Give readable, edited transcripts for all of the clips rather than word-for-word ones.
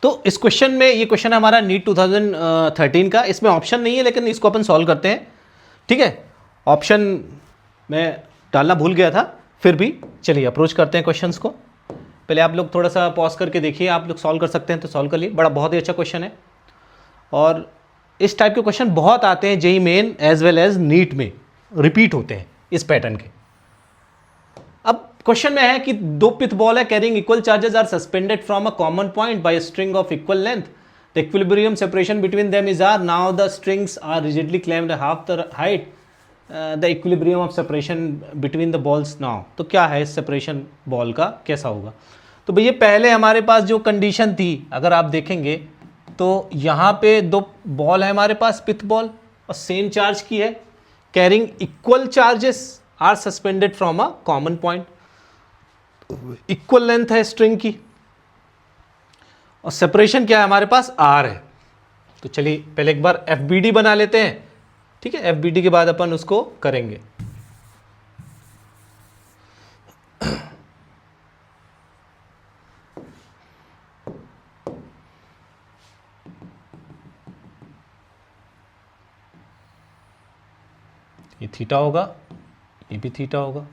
तो इस क्वेश्चन में, ये क्वेश्चन है हमारा नीट 2013 का, इसमें ऑप्शन नहीं है लेकिन इसको अपन सॉल्व करते हैं, ठीक है। ऑप्शन मैं डालना भूल गया था, फिर भी चलिए अप्रोच करते हैं क्वेश्चंस को। पहले आप लोग थोड़ा सा पॉज करके देखिए, आप लोग सॉल्व कर सकते हैं तो सॉल्व कर लिए, बहुत ही अच्छा क्वेश्चन है। और इस टाइप के क्वेश्चन बहुत आते हैं JEE main as well as NEET में, रिपीट होते हैं इस पैटर्न के। अब क्वेश्चन में है कि दो पिथ बॉल है carrying equal charges are suspended from a common point by a string of equal length, the equilibrium separation between them is r, now the strings are rigidly clamped half the height, the equilibrium of separation between the balls now. तो क्या है इस separation ball का, कैसा होगा? तो भैया पहले हमारे पास जो कंडीशन थी, अगर आप देखेंगे तो यहाँ पे दो बॉल है हमारे पास, पिथ बॉल, और सेम चार्ज की है, carrying equal charges are suspended from a common point, equal length है स्ट्रिंग की, और सेपरेशन क्या है हमारे पास, आर है। तो चलिए पहले एक बार एफबीडी बना लेते हैं, ठीक है। एफबीडी के बाद अपन उसको करेंगे। ये थीटा होगा, ये भी थीटा होगा,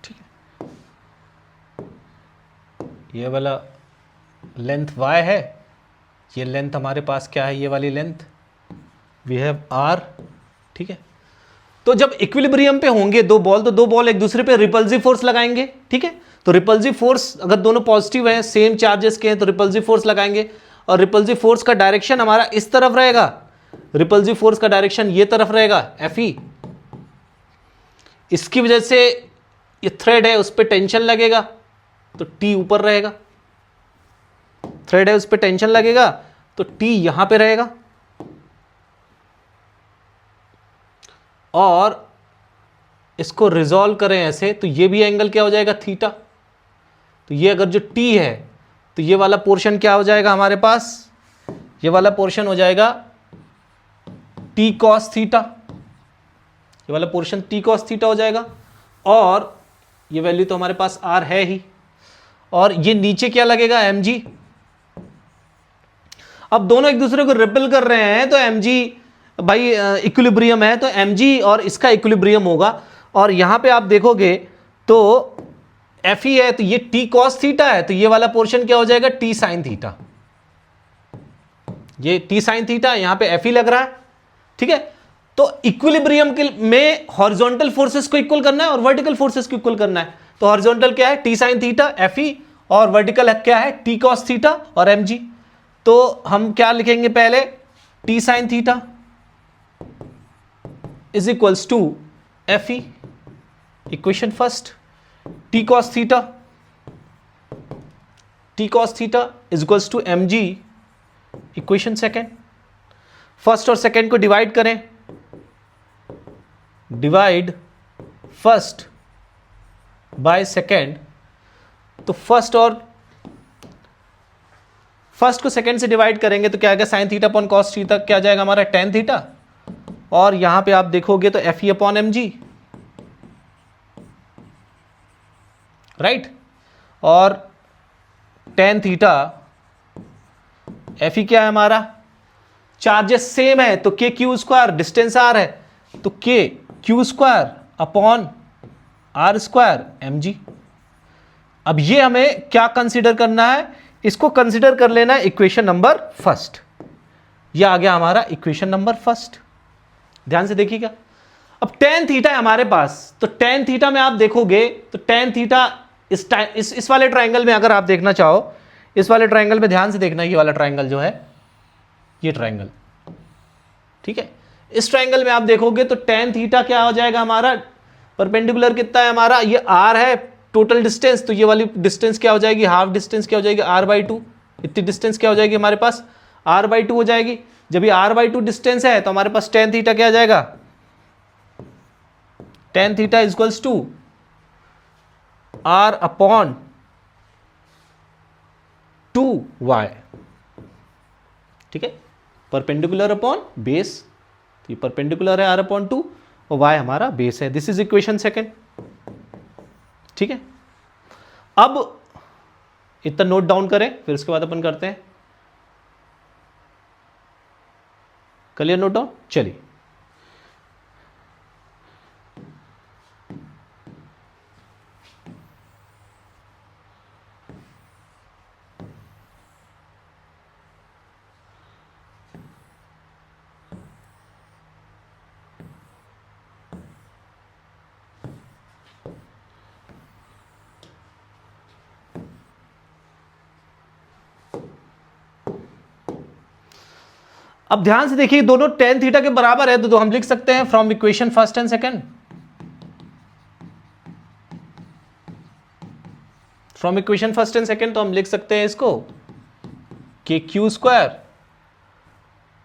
ठीक है। ये वाला लेंथ y है, ये लेंथ हमारे पास क्या है, ये वाली लेंथ वी हैव r, ठीक है। तो जब इक्विलिब्रियम पे होंगे दो बॉल, तो दो बॉल एक दूसरे पे रिपल्सिव फोर्स लगाएंगे, ठीक है। तो रिपल्सिव फोर्स अगर दोनों पॉजिटिव हैं, सेम चार्जेस के हैं, तो रिपल्सिव फोर्स लगाएंगे, और रिपल्सिव फोर्स का डायरेक्शन हमारा इस तरफ रहेगा, रिपल्सिव फोर्स का डायरेक्शन ये तरफ रहेगा, Fe। इसकी वजह से ये थ्रेड है, उस पर टेंशन लगेगा, तो T ऊपर रहेगा, थ्रेड है उस पर टेंशन लगेगा, तो T यहां पे रहेगा, और इसको रिजॉल्व करें ऐसे, तो ये भी एंगल क्या हो जाएगा, थीटा। तो ये अगर जो T है, तो ये वाला पोर्शन क्या हो जाएगा हमारे पास, ये वाला पोर्शन हो जाएगा T cos थीटा, ये वाला पोर्शन T cos थीटा हो जाएगा, और ये वैल्यू तो हमारे पास R है ही, और ये नीचे क्या लगेगा, mg। अब दोनों एक दूसरे को रिपेल कर रहे हैं, तो mg भाई इक्विलिब्रियम है, तो mg और इसका इक्विलिब्रियम होगा। और यहां पे आप देखोगे तो Fe है, तो ये T cos थीटा है, तो ये वाला पोर्शन क्या हो जाएगा, T sin थीटा। ये T sin थीटा, यहां पे Fe लग रहा है, ठीक है। तो इक्विलिब्रियम के में हॉरिजॉन्टल फोर्सेस को इक्वल करना है और वर्टिकल फोर्सेस को इक्वल करना है। तो हॉरिजॉन्टल क्या है, T sin थीटा Fe, और वर्टिकल क्या है, T cos थीटा और mg। तो हम क्या लिखेंगे, पहले T sin theta is equals to Fe, equation first, T cos theta is equals to mg, equation second. First और सेकेंड को डिवाइड करें, डिवाइड फर्स्ट बाय सेकेंड, तो फर्स्ट को सेकेंड से डिवाइड करेंगे तो क्या आएगा, sine theta upon cos theta, क्या जाएगा हमारा टेन थीटा, और यहां पे आप देखोगे तो Fe अपॉन mg, राइट। और टेन थीटा, Fe क्या है हमारा, चार्जेस सेम है तो k Q square, distance r है तो k Q square upon r square mg। अब ये हमें क्या कंसीडर करना है, इसको कंसीडर कर लेना है इक्वेशन नंबर फर्स्ट। ये आ गया हमारा इक्वेशन नंबर फर्स्ट, ध्यान से देखिएगा। अब टेन थीटा है हमारे पास, तो टेन थीटा में आप देखोगे तो टेन थीटा इस वाले ट्राइंगल में अगर आप देखना चाहो, इस वाले ट्राइंगल में ध्यान से देखना, ये वाला ट्राइंगल जो है, ये ट्राइंगल, ठीक है। इस ट्राइंगल में आप देखोगे तो टेन थीटा क्या हो जाएगा हमारा, परपेंडिकुलर कितना है हमारा, ये r है टोटल डिस्टेंस, तो ये वाली डिस्टेंस क्या हो जाएगी, हाफ डिस्टेंस क्या हो जाएगी, r/2, इतनी डिस्टेंस क्या हो जाएगी हमारे पास, r/2 हो जाएगी। जब ये r/2 डिस्टेंस है तो हमारे पास टेन थीटा क्या आ जाएगा, tan theta equals to r upon 2y, ठीक है। परपेंडिकुलर अपॉन बेस, तो ये परपेंडिकुलर है r अपॉन 2 और y हमारा बेस है। दिस इज इक्वेशन सेकेंड, ठीक है। अब इतना नोट डाउन करें, फिर उसके बाद अपन करते हैं। कर लिया नोट डाउन? चलिए, अब ध्यान से देखिए, दोनों tan थीटा के बराबर है, तो हम लिख सकते हैं from equation first and second, from equation first and second तो हम लिख सकते हैं इसको कि q square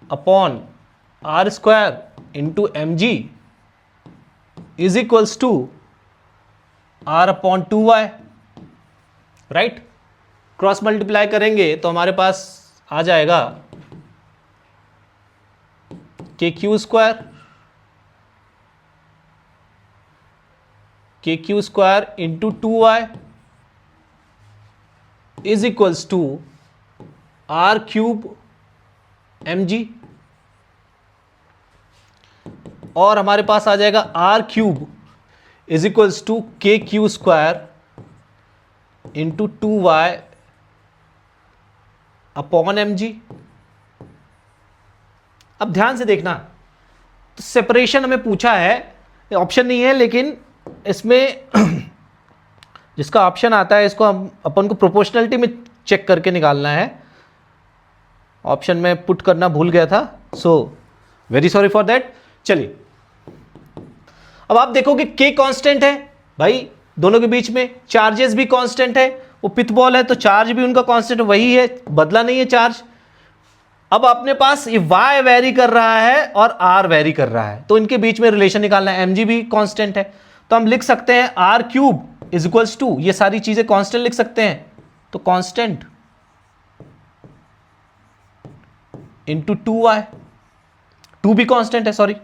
upon r square into m g is equals to r upon 2y, right. Cross multiply करेंगे तो हमारे पास आ जाएगा k q square into 2y is equals to r cube m g, और हमारे पास आ जाएगा r cube is equals to k q square into 2y upon m g. अब ध्यान से देखना, तो सेपरेशन हमें पूछा है, ऑप्शन नहीं है, लेकिन इसमें जिसका ऑप्शन आता है इसको हम अपन को प्रोपोर्शनलिटी में चेक करके निकालना है। ऑप्शन में पुट करना भूल गया था, so very sorry for that. चलिए, अब आप देखोगे के कांस्टेंट है भाई, दोनों के बीच में चार्जेस भी कांस्टेंट है, वो पिथ बॉल है तो चार्ज भी उनका कांस्टेंट वही है, बदला नहीं है चार्ज। अब अपने पास ये y वेरी कर रहा है और r वेरी कर रहा है, तो इनके बीच में रिलेशन निकालना है। mg भी कांस्टेंट है, तो हम लिख सकते हैं r cube is equals to, ये सारी चीजें कांस्टेंट लिख सकते हैं, तो कांस्टेंट इंटू 2y, 2 भी कांस्टेंट है, सॉरी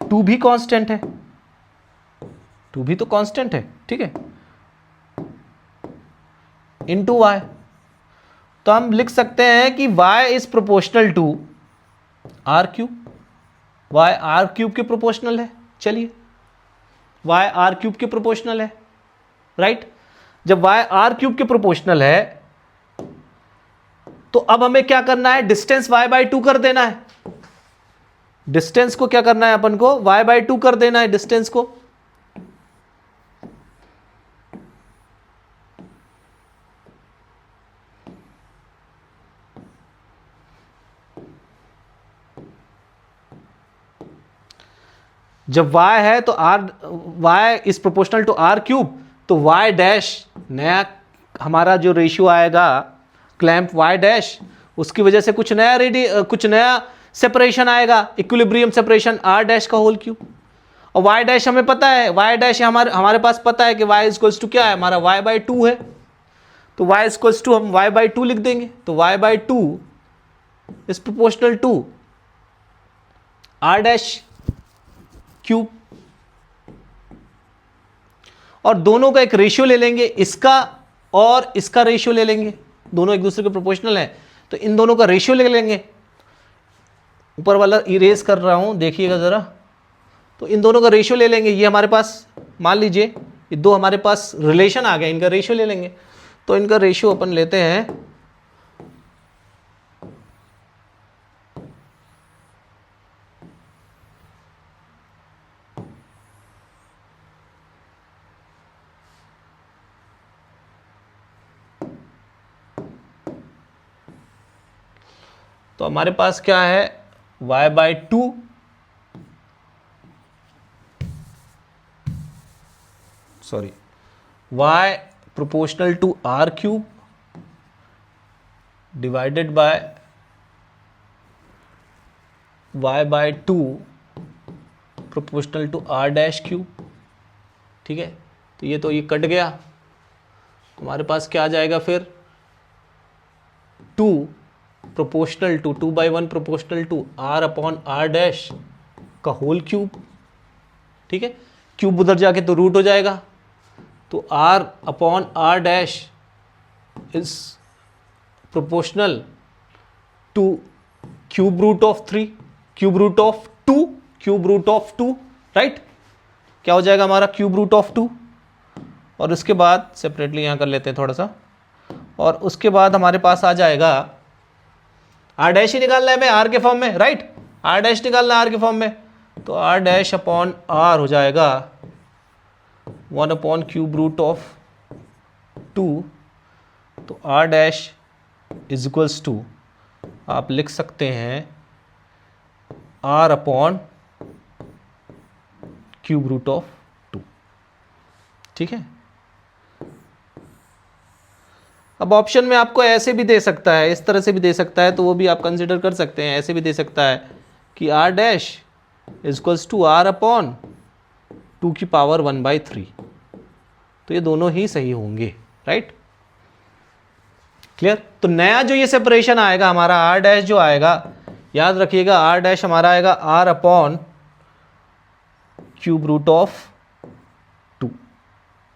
2 भी कांस्टेंट है, 2 भी तो कांस्टेंट है, ठीक है, इंटू y। तो हम लिख सकते हैं कि y is proportional to r cube, y r cube के प्रोपोर्शनल है। चलिए, y आर क्यूब के प्रोपोर्शनल है, राइट। जब y आर क्यूब के प्रोपोर्शनल है तो अब हमें क्या करना है, डिस्टेंस y बाई 2 कर देना है। डिस्टेंस को क्या करना है अपन को, y बाई 2 कर देना है डिस्टेंस को। जब y है तो y is proportional to r cube, तो y डैश नया हमारा जो रेशियो आएगा क्लैंप y डैश, उसकी वजह से कुछ नया सेपरेशन आएगा, इक्विलिब्रियम सेपरेशन r डैश का होल क्यूब। और y डैश हमें पता है, y डैश हमारे पास पता है कि y इक्वल्स टू क्या है, हमारा y बाई 2 है, तो y इक्वल्स टू हम y बाई 2 लिख देंगे, तो y by 2 is proportional to r dash cube. और दोनों का एक रेशियो ले लेंगे, इसका और इसका रेशियो ले लेंगे, दोनों एक दूसरे के प्रोपोर्शनल हैं, तो इन दोनों का रेशियो ले लेंगे। ऊपर वाला इरेज कर रहा हूं, देखिएगा जरा, तो इन दोनों का रेशियो ले लेंगे। ये हमारे पास मान लीजिए ये दो हमारे पास रिलेशन आ गए, इनका रेशियो ले लेंगे, तो इनका रेशियो अपन लेते हैं तो हमारे पास क्या है, y by 2 sorry y proportional to r cube divided by y by 2 proportional to r dash cube, ठीक है। तो ये कट गया, हमारे पास क्या आ जाएगा फिर, 2 proportional to 2 by 1 proportional to r upon r dash का होल क्यूब, ठीक है। क्यूब उधर जाके तो रूट हो जाएगा, तो r upon r dash is proportional to cube root of 3, cube root of 2, cube root of 2, right. क्या हो जाएगा हमारा क्यूब रूट ऑफ 2, और उसके बाद सेपरेटली यहाँ कर लेते हैं थोड़ा सा, और उसके बाद हमारे पास आ जाएगा आर डैश ही निकालना है हमें आर के फॉर्म में, राइट। आर डैश निकालना है आर के फॉर्म में, तो आर डैश अपॉन आर हो जाएगा 1 अपॉन क्यूब रूट ऑफ 2, तो r dash is equals to आप लिख सकते हैं r upon cube root of 2, ठीक है। अब ऑप्शन में आपको ऐसे भी दे सकता है, इस तरह से भी दे सकता है, तो वो भी आप कंसिडर कर सकते हैं। ऐसे भी दे सकता है कि r dash is equals to r upon 2 की पावर 1/3, तो ये दोनों ही सही होंगे, राइट। क्लियर। तो नया जो ये सेपरेशन आएगा हमारा आर डैश जो आएगा, याद रखिएगा आर डैश हमारा आएगा r upon cube root of 2,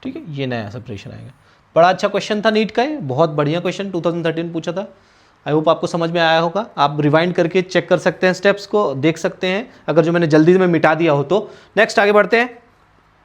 ठीक है। ये नया सेपरेशन आएगा। बड़ा अच्छा क्वेश्चन था नीट का, ये बहुत बढ़िया क्वेश्चन 2013 पूछा था। आई होप आपको समझ में आया होगा। आप रिवाइंड करके चेक कर सकते हैं, स्टेप्स को देख सकते हैं, अगर जो मैंने जल्दी में मिटा दिया हो तो। नेक्स्ट आगे बढ़ते हैं।